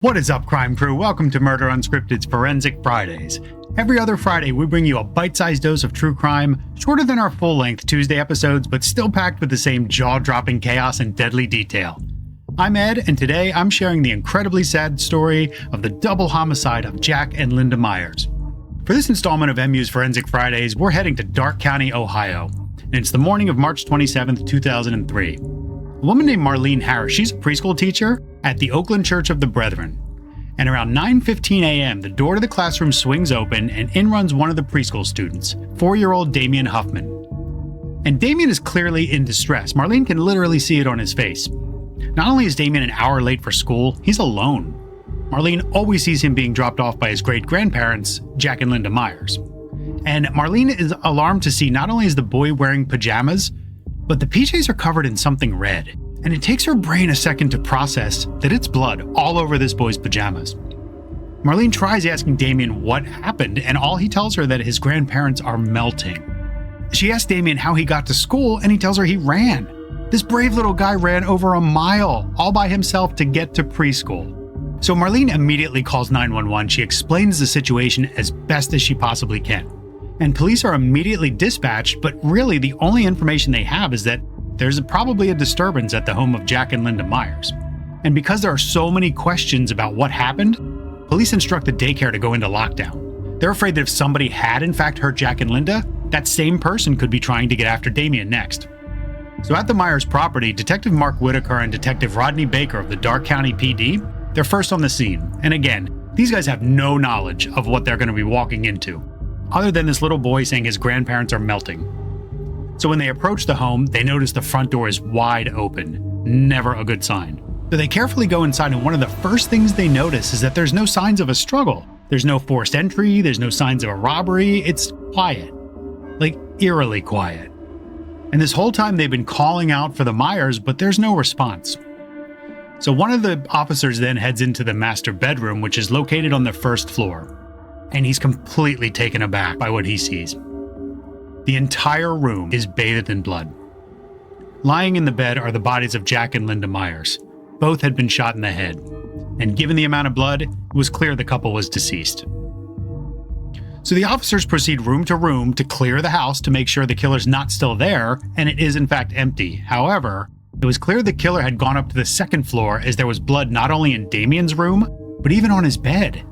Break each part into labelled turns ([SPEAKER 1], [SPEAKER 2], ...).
[SPEAKER 1] What is up, crime crew? Welcome to Murder Unscripted's Forensic Fridays. Every other Friday, we bring you a bite-sized dose of true crime, shorter than our full-length Tuesday episodes, but still packed with the same jaw-dropping chaos and deadly detail. I'm Ed, and today I'm sharing the incredibly sad story of the double homicide of Jack and Linda Myers. For this installment of MU's Forensic Fridays, we're heading to Darke County, Ohio, and it's the morning of March 27th, 2003. A woman named Marlene Harris, she's a preschool teacher at the Oakland Church of the Brethren. And around 9:15 a.m., the door to the classroom swings open and in runs one of the preschool students, 4-year-old Damien Huffman. And Damien is clearly in distress. Marlene can literally see it on his face. Not only is Damien an hour late for school, he's alone. Marlene always sees him being dropped off by his great-grandparents, Jack and Linda Myers. And Marlene is alarmed to see not only is the boy wearing pajamas, but the PJs are covered in something red. And it takes her brain a second to process that it's blood all over this boy's pajamas. Marlene tries asking Damien what happened, and all he tells her that his grandparents are melting. She asks Damien how he got to school, and he tells her he ran. This brave little guy ran over a mile all by himself to get to preschool. So Marlene immediately calls 911. She explains the situation as best as she possibly can. And police are immediately dispatched, but really the only information they have is that there's probably a disturbance at the home of Jack and Linda Myers. And because there are so many questions about what happened, police instruct the daycare to go into lockdown. They're afraid that if somebody had in fact hurt Jack and Linda, that same person could be trying to get after Damien next. So at the Myers property, Detective Mark Whitaker and Detective Rodney Baker of the Darke County PD, they're first on the scene. And again, these guys have no knowledge of what they're going to be walking into, other than this little boy saying his grandparents are melting. So when they approach the home, they notice the front door is wide open. Never a good sign. So they carefully go inside, and one of the first things they notice is that there's no signs of a struggle. There's no forced entry, there's no signs of a robbery. It's quiet. Like eerily quiet. And this whole time they've been calling out for the Myers, but there's no response. So one of the officers then heads into the master bedroom, which is located on the first floor. And he's completely taken aback by what he sees. The entire room is bathed in blood. Lying in the bed are the bodies of Jack and Linda Myers. Both had been shot in the head. And given the amount of blood, it was clear the couple was deceased. So the officers proceed room to room to clear the house to make sure the killer's not still there, and it is in fact empty. However, it was clear the killer had gone up to the second floor as there was blood not only in Damien's room, but even on his bed.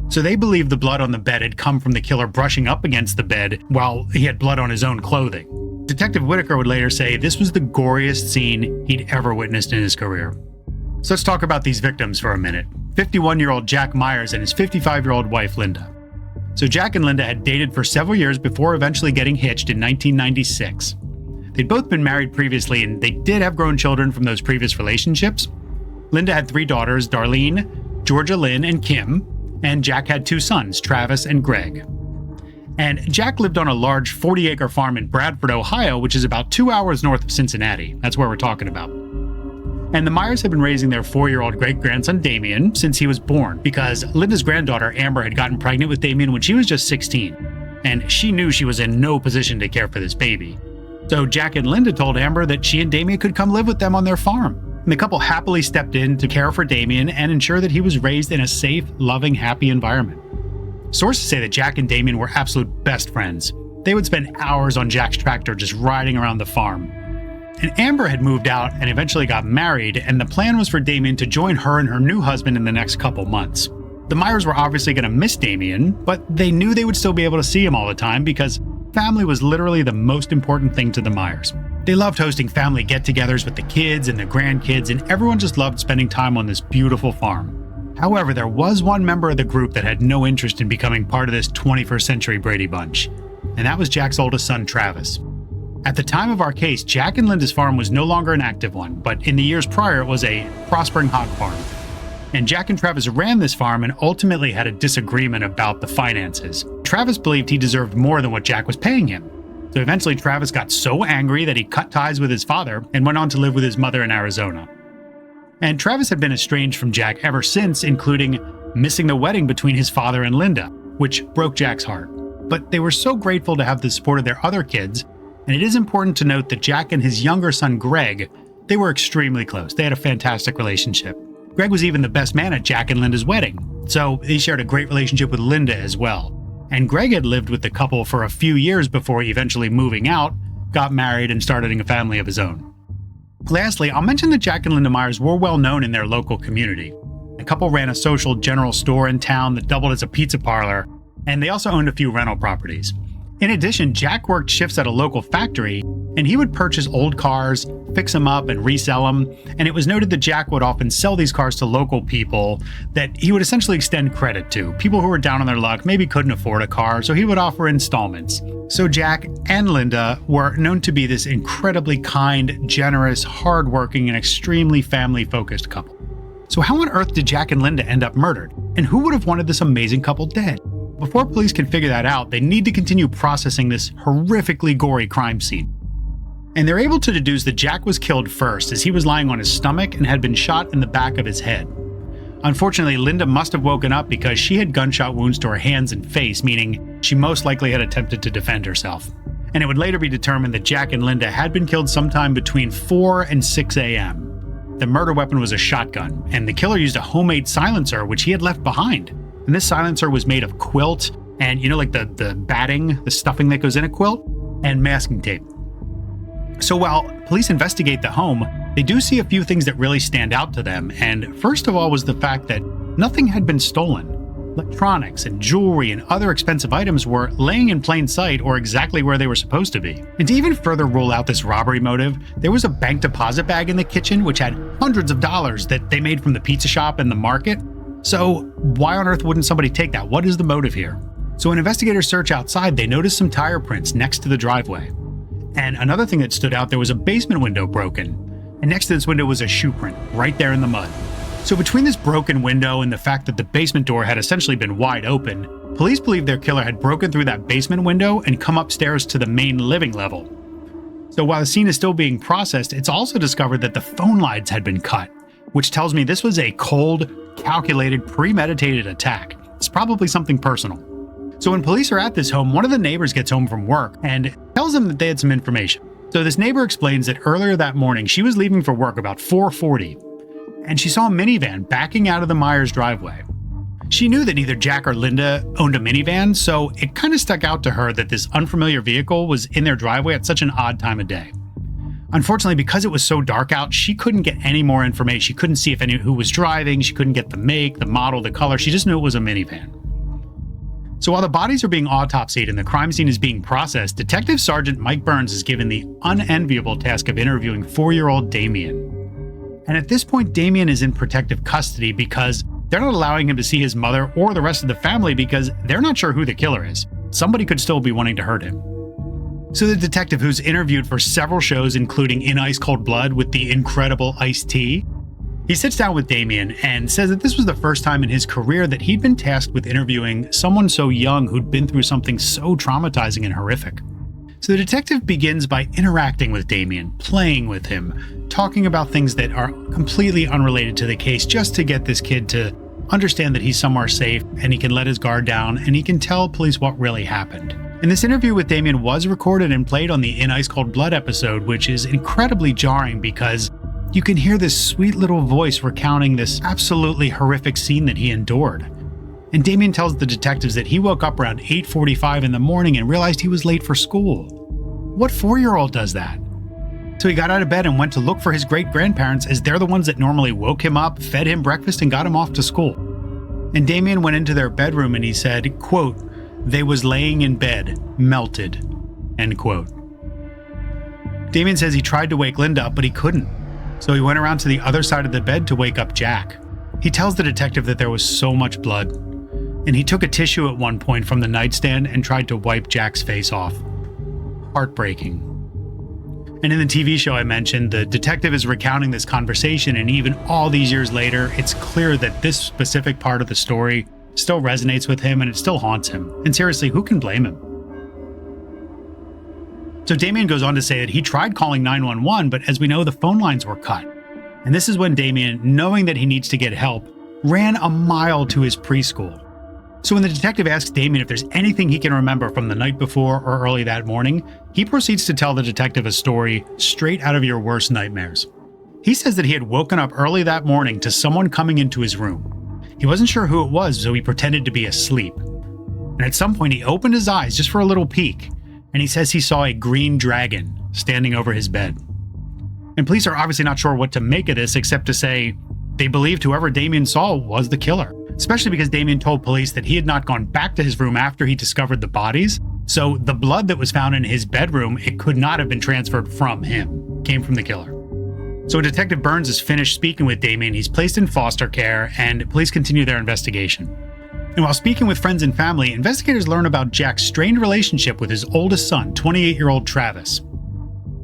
[SPEAKER 1] So they believe the blood on the bed had come from the killer brushing up against the bed while he had blood on his own clothing. Detective Whitaker would later say this was the goriest scene he'd ever witnessed in his career. So let's talk about these victims for a minute. 51-year-old Jack Myers and his 55-year-old wife Linda. So Jack and Linda had dated for several years before eventually getting hitched in 1996. They'd both been married previously, and they did have grown children from those previous relationships. Linda had 3 daughters, Darlene, Georgia Lynn, and Kim. And Jack had 2 sons, Travis and Greg. And Jack lived on a large 40-acre farm in Bradford, Ohio, which is about 2 hours north of Cincinnati. That's where we're talking about. And the Myers had been raising their 4-year-old great-grandson, Damien, since he was born, because Linda's granddaughter, Amber, had gotten pregnant with Damien when she was just 16. And she knew she was in no position to care for this baby. So Jack and Linda told Amber that she and Damien could come live with them on their farm. And the couple happily stepped in to care for Damien and ensure that he was raised in a safe, loving, happy environment. Sources say that Jack and Damien were absolute best friends. They would spend hours on Jack's tractor just riding around the farm. And Amber had moved out and eventually got married, and the plan was for Damien to join her and her new husband in the next couple months. The Myers were obviously going to miss Damien, but they knew they would still be able to see him all the time because family was literally the most important thing to the Myers. They loved hosting family get-togethers with the kids and the grandkids, and everyone just loved spending time on this beautiful farm. However, there was one member of the group that had no interest in becoming part of this 21st century Brady Bunch, and that was Jack's oldest son, Travis. At the time of our case, Jack and Linda's farm was no longer an active one, but in the years prior, it was a prospering hog farm. And Jack and Travis ran this farm and ultimately had a disagreement about the finances. Travis believed he deserved more than what Jack was paying him. So eventually Travis got so angry that he cut ties with his father and went on to live with his mother in Arizona. And Travis had been estranged from Jack ever since, including missing the wedding between his father and Linda, which broke Jack's heart. But they were so grateful to have the support of their other kids, and it is important to note that Jack and his younger son Greg, they were extremely close. They had a fantastic relationship. Greg was even the best man at Jack and Linda's wedding, so he shared a great relationship with Linda as well. And Greg had lived with the couple for a few years before eventually moving out, got married, and starting a family of his own. Lastly, I'll mention that Jack and Linda Myers were well known in their local community. The couple ran a social general store in town that doubled as a pizza parlor, and they also owned a few rental properties. In addition, Jack worked shifts at a local factory, and he would purchase old cars, fix them up, and resell them. And it was noted that Jack would often sell these cars to local people that he would essentially extend credit to. People who were down on their luck, maybe couldn't afford a car, so he would offer installments. So Jack and Linda were known to be this incredibly kind, generous, hardworking, and extremely family-focused couple. So how on earth did Jack and Linda end up murdered? And who would have wanted this amazing couple dead? Before police can figure that out, they need to continue processing this horrifically gory crime scene. And they're able to deduce that Jack was killed first, as he was lying on his stomach and had been shot in the back of his head. Unfortunately, Linda must have woken up because she had gunshot wounds to her hands and face, meaning she most likely had attempted to defend herself. And it would later be determined that Jack and Linda had been killed sometime between 4 and 6 a.m. The murder weapon was a shotgun, and the killer used a homemade silencer which he had left behind. And this silencer was made of quilt and, like the batting, the stuffing that goes in a quilt, and masking tape. So while police investigate the home, they do see a few things that really stand out to them. And first of all was the fact that nothing had been stolen. Electronics and jewelry and other expensive items were laying in plain sight or exactly where they were supposed to be. And to even further rule out this robbery motive, there was a bank deposit bag in the kitchen which had hundreds of dollars that they made from the pizza shop and the market. So why on earth wouldn't somebody take that? What is the motive here? So when investigators search outside, they notice some tire prints next to the driveway. And another thing that stood out, there was a basement window broken. And next to this window was a shoe print right there in the mud. So between this broken window and the fact that the basement door had essentially been wide open, police believe their killer had broken through that basement window and come upstairs to the main living level. So while the scene is still being processed, it's also discovered that the phone lines had been cut, which tells me this was a cold, calculated, premeditated attack. It's probably something personal. So when police are at this home, one of the neighbors gets home from work and tells them that they had some information. So this neighbor explains that earlier that morning, she was leaving for work about 4:40, and she saw a minivan backing out of the Myers driveway. She knew that neither Jack or Linda owned a minivan, so it kind of stuck out to her that this unfamiliar vehicle was in their driveway at such an odd time of day. Unfortunately, because it was so dark out, she couldn't get any more information. She couldn't see who was driving. She couldn't get the make, the model, the color. She just knew it was a minivan. So while the bodies are being autopsied and the crime scene is being processed, Detective Sergeant Mike Burns is given the unenviable task of interviewing 4-year-old Damien. And at this point, Damien is in protective custody because they're not allowing him to see his mother or the rest of the family because they're not sure who the killer is. Somebody could still be wanting to hurt him. So the detective, who's interviewed for several shows, including In Ice Cold Blood with the incredible Ice-T, he sits down with Damien and says that this was the first time in his career that he'd been tasked with interviewing someone so young who'd been through something so traumatizing and horrific. So the detective begins by interacting with Damien, playing with him, talking about things that are completely unrelated to the case, just to get this kid to understand that he's somewhere safe and he can let his guard down and he can tell police what really happened. And this interview with Damien was recorded and played on the In Ice Cold Blood episode, which is incredibly jarring because you can hear this sweet little voice recounting this absolutely horrific scene that he endured. And Damien tells the detectives that he woke up around 8:45 in the morning and realized he was late for school. What 4-year-old does that? So he got out of bed and went to look for his great-grandparents, as they're the ones that normally woke him up, fed him breakfast, and got him off to school. And Damien went into their bedroom and he said, quote, "They was laying in bed, melted," end quote. Damien says he tried to wake Linda up, but he couldn't. So he went around to the other side of the bed to wake up Jack. He tells the detective that there was so much blood, and he took a tissue at one point from the nightstand and tried to wipe Jack's face off. Heartbreaking. And in the TV show I mentioned, the detective is recounting this conversation, and even all these years later, it's clear that this specific part of the story still resonates with him and it still haunts him. And seriously, who can blame him? So Damien goes on to say that he tried calling 911, but as we know, the phone lines were cut. And this is when Damien, knowing that he needs to get help, ran a mile to his preschool. So when the detective asks Damien if there's anything he can remember from the night before or early that morning, he proceeds to tell the detective a story straight out of your worst nightmares. He says that he had woken up early that morning to someone coming into his room. He wasn't sure who it was, so he pretended to be asleep. And at some point, he opened his eyes just for a little peek, and he says he saw a green dragon standing over his bed. And police are obviously not sure what to make of this, except to say they believed whoever Damien saw was the killer, especially because Damien told police that he had not gone back to his room after he discovered the bodies. So the blood that was found in his bedroom, it could not have been transferred from him, came from the killer. So when Detective Burns is finished speaking with Damien, he's placed in foster care, and police continue their investigation. And while speaking with friends and family, investigators learn about Jack's strained relationship with his oldest son, 28-year-old Travis.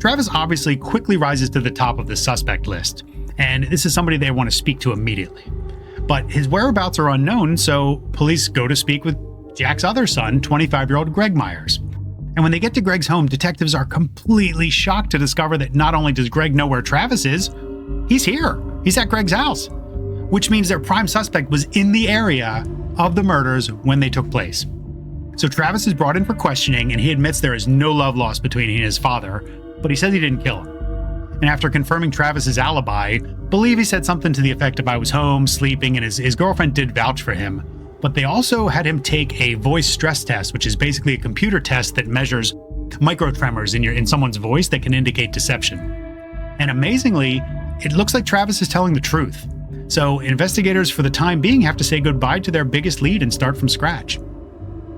[SPEAKER 1] Travis obviously quickly rises to the top of the suspect list, and this is somebody they want to speak to immediately. But his whereabouts are unknown, so police go to speak with Jack's other son, 25-year-old Greg Myers. And when they get to Greg's home, detectives are completely shocked to discover that not only does Greg know where Travis is, he's here. He's at Greg's house, which means their prime suspect was in the area of the murders when they took place. So Travis is brought in for questioning, and he admits there is no love lost between he and his father, but he says he didn't kill him. And after confirming Travis's alibi, believe he said something to the effect of "I was home, sleeping," and his girlfriend did vouch for him. But they also had him take a voice stress test, which is basically a computer test that measures microtremors in someone's voice that can indicate deception. And amazingly, it looks like Travis is telling the truth. So investigators for the time being have to say goodbye to their biggest lead and start from scratch.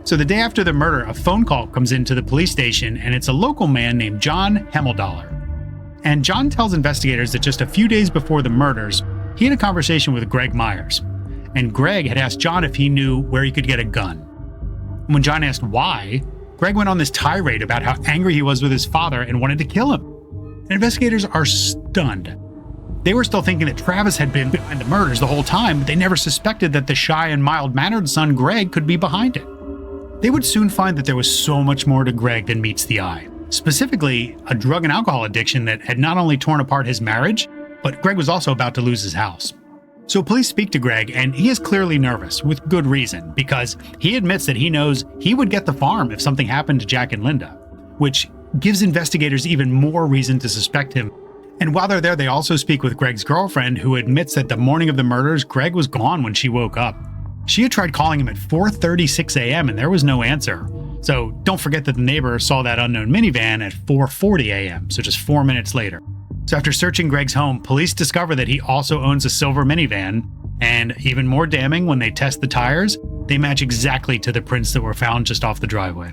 [SPEAKER 1] So the day after the murder, a phone call comes into the police station, and it's a local man named John Hemmeldaler. And John tells investigators that just a few days before the murders, he had a conversation with Greg Myers. And Greg had asked John if he knew where he could get a gun. When John asked why, Greg went on this tirade about how angry he was with his father and wanted to kill him. And investigators are stunned. They were still thinking that Travis had been behind the murders the whole time, but they never suspected that the shy and mild-mannered son Greg could be behind it. They would soon find that there was so much more to Greg than meets the eye. Specifically, a drug and alcohol addiction that had not only torn apart his marriage, but Greg was also about to lose his house. So police speak to Greg, and he is clearly nervous, with good reason, because he admits that he knows he would get the farm if something happened to Jack and Linda, which gives investigators even more reason to suspect him. And while they're there, they also speak with Greg's girlfriend, who admits that the morning of the murders, Greg was gone when she woke up. She had tried calling him at 4:36 a.m. and there was no answer. So don't forget that the neighbor saw that unknown minivan at 4:40 a.m., so just 4 minutes later. So after searching Greg's home, police discover that he also owns a silver minivan, and even more damning, when they test the tires, they match exactly to the prints that were found just off the driveway.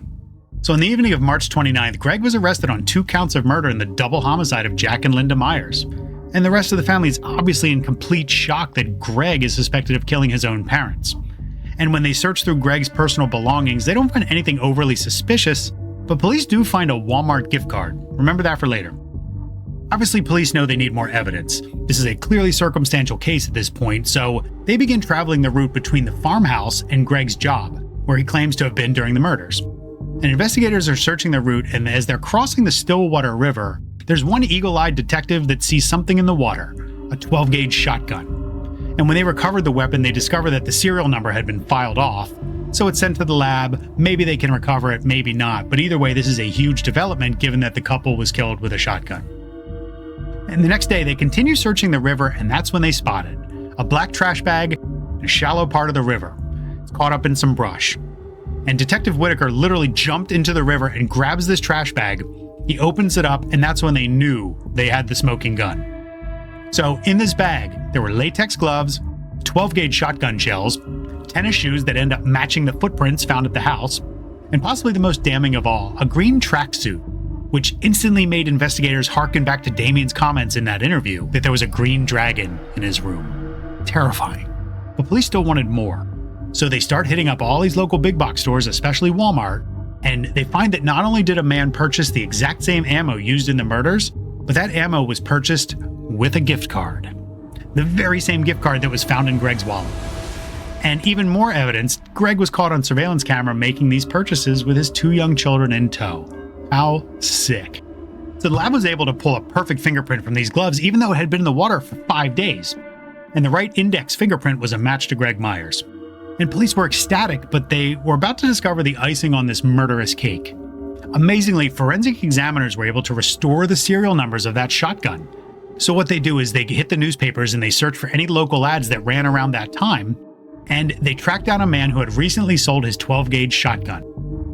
[SPEAKER 1] So on the evening of March 29th, Greg was arrested on 2 counts of murder in the double homicide of Jack and Linda Myers. And the rest of the family is obviously in complete shock that Greg is suspected of killing his own parents. And when they search through Greg's personal belongings, they don't find anything overly suspicious, but police do find a Walmart gift card. Remember that for later. Obviously, police know they need more evidence. This is a clearly circumstantial case at this point, so they begin traveling the route between the farmhouse and Greg's job, where he claims to have been during the murders. And investigators are searching the route, and as they're crossing the Stillwater River, there's one eagle-eyed detective that sees something in the water, a 12-gauge shotgun. And when they recovered the weapon, they discover that the serial number had been filed off, so it's sent to the lab. Maybe they can recover it, maybe not, but either way, this is a huge development given that the couple was killed with a shotgun. And the next day, they continue searching the river, and that's when they spotted a black trash bag in a shallow part of the river. It's caught up in some brush. And Detective Whitaker literally jumped into the river and grabs this trash bag. He opens it up, and that's when they knew they had the smoking gun. So in this bag, there were latex gloves, 12-gauge shotgun shells, tennis shoes that end up matching the footprints found at the house, and possibly the most damning of all, a green tracksuit, which instantly made investigators harken back to Damien's comments in that interview that there was a green dragon in his room. Terrifying. But police still wanted more. So they start hitting up all these local big box stores, especially Walmart, and they find that not only did a man purchase the exact same ammo used in the murders, but that ammo was purchased with a gift card. The very same gift card that was found in Greg's wallet. And even more evidence, Greg was caught on surveillance camera making these purchases with his 2 young children in tow. How sick. So the lab was able to pull a perfect fingerprint from these gloves, even though it had been in the water for 5 days. And the right index fingerprint was a match to Greg Myers. And police were ecstatic, but they were about to discover the icing on this murderous cake. Amazingly, forensic examiners were able to restore the serial numbers of that shotgun. So what they do is they hit the newspapers and they search for any local ads that ran around that time, and they tracked down a man who had recently sold his 12-gauge shotgun.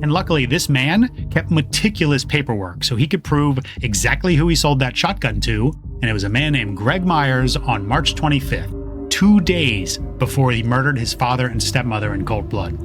[SPEAKER 1] And luckily, this man kept meticulous paperwork so he could prove exactly who he sold that shotgun to, and it was a man named Greg Myers on March 25th, 2 days before he murdered his father and stepmother in cold blood.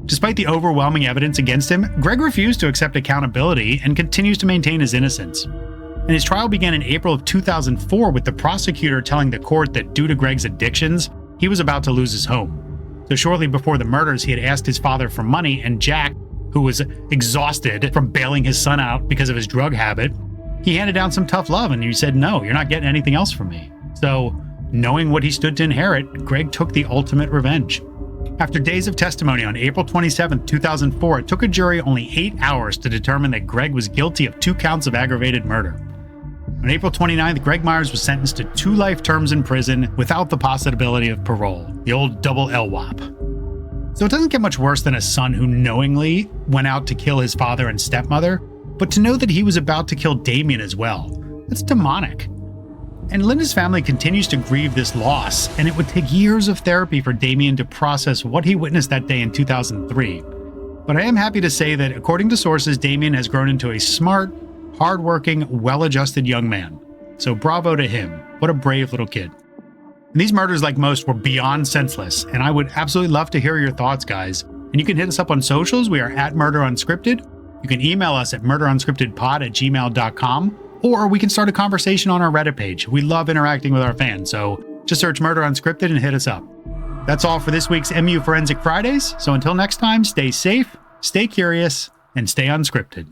[SPEAKER 1] Despite the overwhelming evidence against him, Greg refused to accept accountability and continues to maintain his innocence. And his trial began in April of 2004 with the prosecutor telling the court that due to Greg's addictions, he was about to lose his home. So shortly before the murders, he had asked his father for money, and Jack, who was exhausted from bailing his son out because of his drug habit, he handed down some tough love and he said, "No, you're not getting anything else from me." So, knowing what he stood to inherit, Greg took the ultimate revenge. After days of testimony on April 27, 2004, it took a jury only 8 hours to determine that Greg was guilty of 2 counts of aggravated murder. On April 29th, Greg Myers was sentenced to 2 life terms in prison without the possibility of parole, the old double LWOP. So it doesn't get much worse than a son who knowingly went out to kill his father and stepmother, but to know that he was about to kill Damien as well, that's demonic. And Linda's family continues to grieve this loss, and it would take years of therapy for Damien to process what he witnessed that day in 2003. But I am happy to say that according to sources, Damien has grown into a smart, hardworking, well-adjusted young man. So bravo to him. What a brave little kid. And these murders, like most, were beyond senseless, and I would absolutely love to hear your thoughts, guys. And you can hit us up on socials. We are at Murder Unscripted. You can email us at murderunscriptedpod@gmail.com, or we can start a conversation on our Reddit page. We love interacting with our fans, so just search Murder Unscripted and hit us up. That's all for this week's MU Forensic Fridays. So until next time, stay safe, stay curious, and stay unscripted.